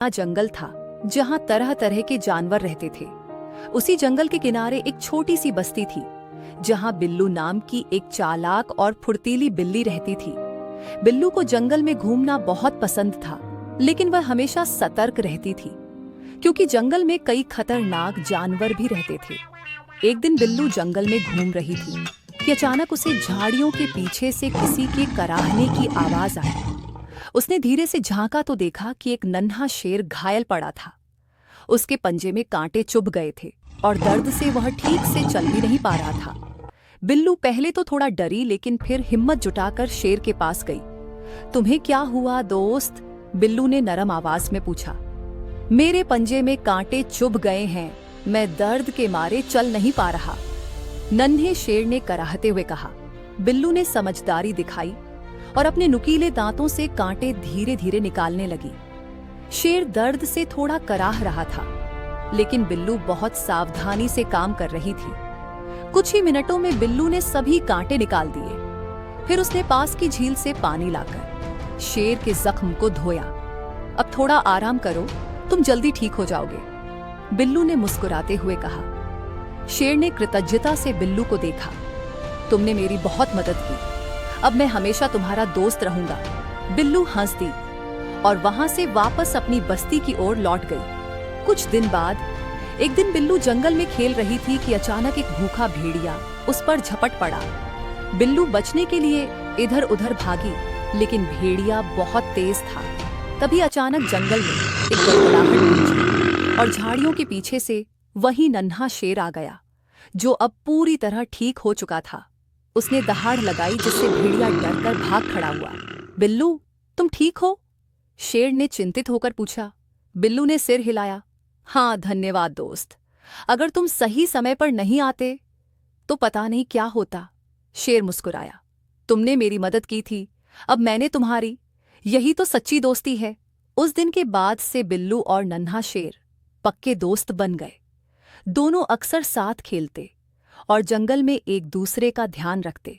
जंगल था जहां तरह तरह के जानवर रहते थे। उसी जंगल के किनारे एक छोटी सी बस्ती थी जहां बिल्लू नाम की एक चालाक और फुर्तीली बिल्ली रहती थी। बिल्लू को जंगल में घूमना बहुत पसंद था, लेकिन वह हमेशा सतर्क रहती थी क्योंकि जंगल में कई खतरनाक जानवर भी रहते थे। एक दिन बिल्लू जंगल में घूम रही थी कि अचानक उसे झाड़ियों के पीछे से किसी के कराहने की आवाज आई। उसने धीरे से झांका तो देखा कि एक नन्हा शेर घायल पड़ा था। उसके पंजे में कांटे चुभ गए थे और दर्द से वह ठीक से चल भी नहीं पा रहा था। बिल्लू पहले तो थोड़ा डरी, लेकिन फिर हिम्मत जुटाकर शेर के पास गई। तुम्हें क्या हुआ दोस्त? बिल्लू ने नरम आवाज में पूछा। मेरे पंजे में कांटे चुभ गए हैं, मैं दर्द के मारे चल नहीं पा रहा, नन्हे शेर ने कराहते हुए कहा। बिल्लू ने समझदारी दिखाई और अपने नुकीले दांतों से कांटे धीरे धीरे निकालने लगी। शेर दर्द से थोड़ा कराह रहा था, लेकिन बिल्लू बहुत सावधानी से काम कर रही थी। कुछ ही मिनटों में बिल्लू ने सभी कांटे निकाल दिए। फिर उसने पास की झील से पानी लाकर शेर के जख्म को धोया। अब थोड़ा आराम करो, तुम जल्दी ठीक हो जाओगे, बिल्लू ने मुस्कुराते हुए कहा। शेर ने कृतज्ञता से बिल्लू को देखा। तुमने मेरी बहुत मदद की, अब मैं हमेशा तुम्हारा दोस्त रहूंगा। बिल्लू हंस दी और वहां से वापस अपनी बस्ती की ओर लौट गई। कुछ दिन बाद एक दिन बिल्लू जंगल में खेल रही थी कि अचानक एक भूखा भेड़िया उस पर झपट पड़ा। बिल्लू बचने के लिए इधर उधर भागी, लेकिन भेड़िया बहुत तेज था। तभी अचानक जंगल में एक गड़गड़ाहट गूंजी और झाड़ियों के पीछे से वही नन्हा शेर आ गया, जो अब पूरी तरह ठीक हो चुका था। उसने दहाड़ लगाई, जिससे भेड़िया डरकर भाग खड़ा हुआ। बिल्लू, तुम ठीक हो? शेर ने चिंतित होकर पूछा। बिल्लू ने सिर हिलाया। हाँ, धन्यवाद दोस्त, अगर तुम सही समय पर नहीं आते तो पता नहीं क्या होता। शेर मुस्कुराया। तुमने मेरी मदद की थी, अब मैंने तुम्हारी, यही तो सच्ची दोस्ती है। उस दिन के बाद से बिल्लू और नन्हा शेर पक्के दोस्त बन गए। दोनों अक्सर साथ खेलते और जंगल में एक दूसरे का ध्यान रखते।